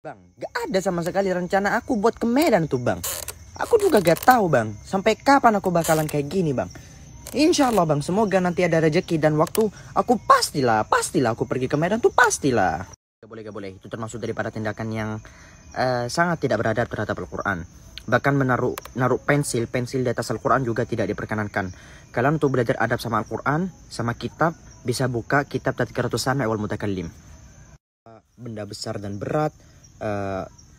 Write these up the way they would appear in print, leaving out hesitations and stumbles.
Bang, gak ada sama sekali rencana aku buat ke Medan tuh bang. Aku juga gak tahu bang, sampai kapan aku bakalan kayak gini bang. Insya Allah bang, semoga nanti ada rezeki dan waktu aku pastilah aku pergi ke Medan tuh pastilah. Gak boleh, itu termasuk daripada tindakan yang sangat tidak beradab terhadap Al-Quran. Bahkan naruh pensil di atas Al-Quran juga tidak diperkenankan. Kalian untuk belajar adab sama Al-Quran, sama kitab, bisa buka kitab Tadhkiratus Sami' wal Mutakallim. Benda besar dan berat,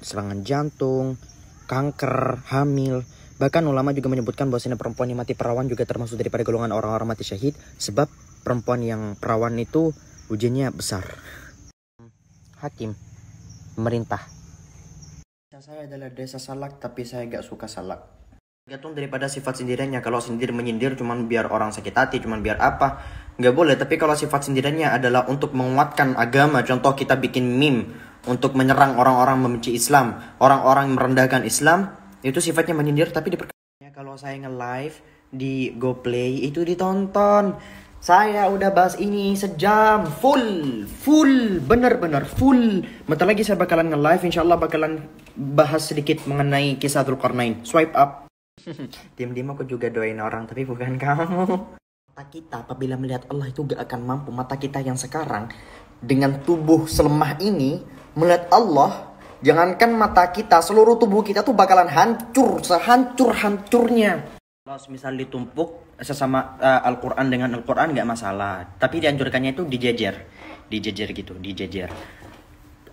serangan jantung, kanker, hamil. Bahkan ulama juga menyebutkan bahwasanya perempuan yang mati perawan juga termasuk daripada golongan orang-orang mati syahid. Sebab perempuan yang perawan itu ujiannya besar. Hakim, pemerintah. Desa saya adalah desa salak, tapi saya gak suka salak. Tergantung daripada sifat sindirannya. Kalau sindir menyindir cuman biar orang sakit hati, cuman biar apa, nggak boleh. Tapi kalau sifat sindirannya adalah untuk menguatkan agama, contoh kita bikin meme untuk menyerang orang-orang membenci Islam, orang-orang merendahkan Islam, itu sifatnya menyindir. Tapi kalau saya nge-live di GoPlay itu ditonton. Saya udah bahas ini sejam full, bener-bener full. Bentar lagi saya bakalan nge-live, insyaallah bakalan bahas sedikit mengenai kisah Dzulqarnain. Swipe up. Diam-diam aku juga doain orang, tapi bukan kamu. Mata kita apabila melihat Allah itu gak akan mampu. Mata kita yang sekarang dengan tubuh selemah ini melihat Allah, jangankan mata kita, seluruh tubuh kita tuh bakalan hancur, sehancur-hancurnya. Kalau misal ditumpuk sesama Al-Quran dengan Al-Quran gak masalah, tapi dianjurkannya itu dijejer gitu.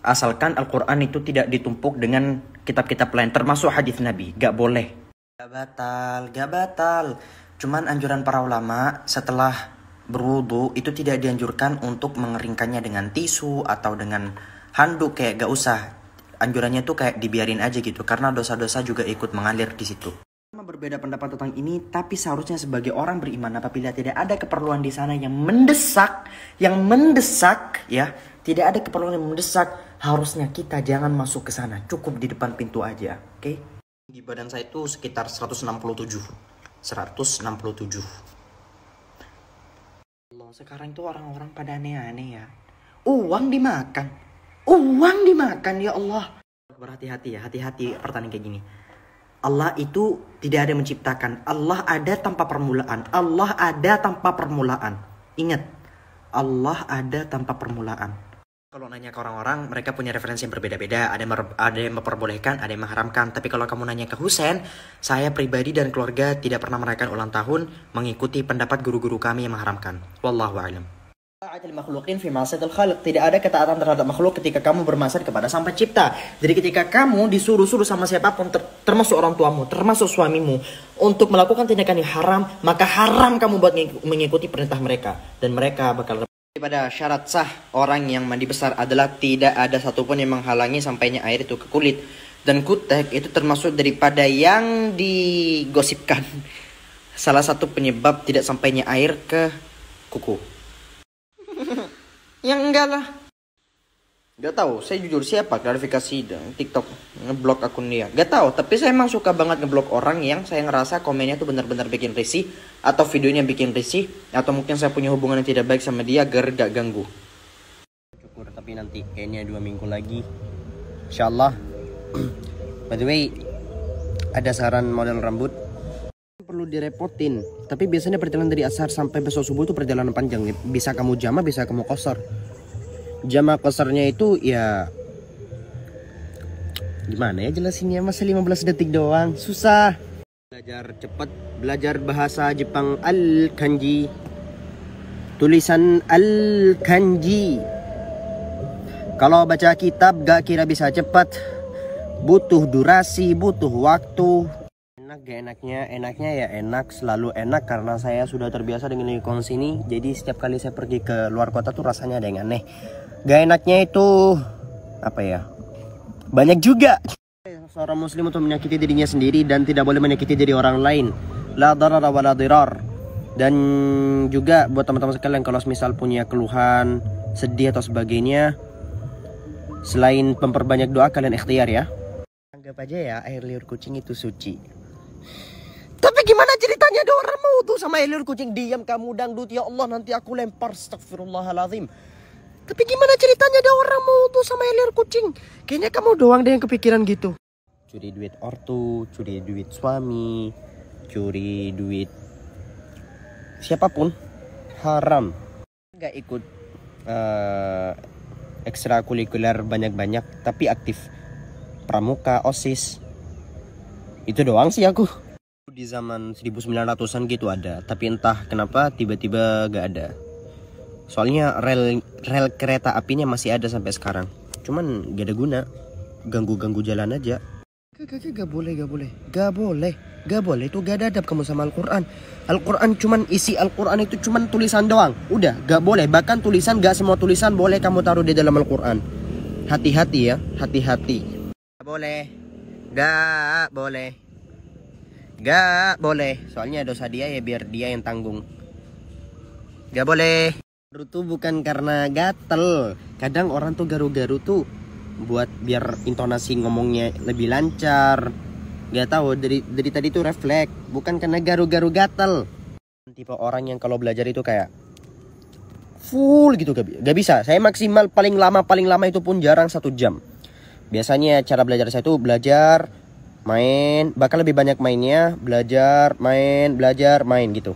Asalkan Al-Quran itu tidak ditumpuk dengan kitab-kitab lain, termasuk hadis Nabi, gak boleh. Gak batal. Cuman anjuran para ulama setelah berwudu itu tidak dianjurkan untuk mengeringkannya dengan tisu atau dengan handuk, kayak gak usah. Anjurannya tuh kayak dibiarin aja gitu, karena dosa-dosa juga ikut mengalir di situ. Berbeda pendapat tentang ini, tapi seharusnya sebagai orang beriman apabila tidak ada keperluan di sana yang mendesak ya, tidak ada keperluan yang mendesak, harusnya kita jangan masuk ke sana, cukup di depan pintu aja, oke? Di badan saya itu sekitar 167. Allah, sekarang itu orang-orang pada aneh-aneh ya. Uang dimakan ya Allah. Berhati-hati ya, hati-hati pertanyaan kayak gini. Allah itu tidak ada yang menciptakan. Allah ada tanpa permulaan. Ingat, Allah ada tanpa permulaan. Kalau nanya ke orang-orang, mereka punya referensi yang berbeda-beda. Ada yang memperbolehkan, ada yang mengharamkan. Tapi kalau kamu nanya ke Husain, saya pribadi dan keluarga tidak pernah merayakan ulang tahun mengikuti pendapat guru-guru kami yang mengharamkan. Wallahu a'lam. Tidak ada ketaatan terhadap makhluk ketika kamu bermaksiat kepada Sang Pencipta. Jadi ketika kamu disuruh sama siapapun, termasuk orang tuamu, termasuk suamimu, untuk melakukan tindakan yang haram, maka haram kamu buat mengikuti perintah mereka. Dan mereka bakal... Daripada syarat sah orang yang mandi besar adalah tidak ada satupun yang menghalangi sampainya air itu ke kulit. Dan kutek itu termasuk daripada yang digosipkan. Salah satu penyebab tidak sampainya air ke kuku. Yang enggak lah. Gak tahu, saya jujur siapa klarifikasi TikTok ngeblok akun dia. Gak tahu, tapi saya emang suka banget ngeblok orang yang saya ngerasa komennya tuh benar-benar bikin risih, atau videonya bikin risih, atau mungkin saya punya hubungan yang tidak baik sama dia agar gak ganggu. Syukur, tapi nanti kayaknya 2 minggu lagi insyaallah. By the way, ada saran model rambut perlu direpotin, tapi biasanya perjalanan dari asar sampai besok subuh itu perjalanan panjang. Bisa kamu jama, bisa kamu qasar. Jama qasarnya itu ya gimana ya jelasinnya, masa 15 detik doang, susah. Belajar cepat, belajar bahasa Jepang al-kanji, tulisan al-kanji. Kalau baca kitab gak kira bisa cepat, butuh durasi, butuh waktu. Enaknya ya enak, selalu enak karena saya sudah terbiasa dengan lingkungan sini. Jadi setiap kali saya pergi ke luar kota tuh rasanya ada yang aneh. Gak enaknya itu apa ya? Banyak juga. Seorang muslim untuk menyakiti dirinya sendiri dan tidak boleh menyakiti diri orang lain. La darara wa la dirar. Dan juga buat teman-teman sekalian, kalau misal punya keluhan, sedih atau sebagainya, selain memperbanyak doa, kalian ikhtiar ya. Anggap aja ya air liur kucing itu suci. Tapi gimana ceritanya ada orang mau tuh sama air liur kucing? Diam kamu dangdut, ya Allah nanti aku lempar, astagfirullahaladzim. Tapi gimana ceritanya ada orang mau tuh sama liar kucing? Kayaknya kamu doang deh yang kepikiran gitu. Curi duit ortu, curi duit suami, curi duit siapapun, haram. Gak ikut ekstrakurikuler banyak-banyak, tapi aktif pramuka, OSIS. Itu doang sih aku. Di zaman 1900-an gitu ada, tapi entah kenapa tiba-tiba gak ada. Soalnya rel kereta apinya masih ada sampai sekarang. Cuman gak ada guna, ganggu-ganggu jalan aja. Gak boleh tuh, gak ada adab kamu sama Al-Quran. Al-Quran cuman isi Al-Quran itu cuman tulisan doang. Udah, gak boleh. Bahkan tulisan, gak semua tulisan boleh kamu taruh di dalam Al-Quran. Hati-hati ya, hati-hati. Gak boleh. Gak boleh. Gak boleh. Soalnya dosa dia ya biar dia yang tanggung. Gak boleh. Garu tuh bukan karena gatel. Kadang orang tuh garu-garu tuh buat biar intonasi ngomongnya lebih lancar. Gak tahu dari tadi tuh refleks, bukan karena garu-garu gatel. Tipe orang yang kalau belajar itu kayak full gitu, gak bisa. Saya maksimal paling lama itu pun jarang 1 jam. Biasanya cara belajar saya tuh belajar, main, bahkan lebih banyak mainnya, belajar, main gitu.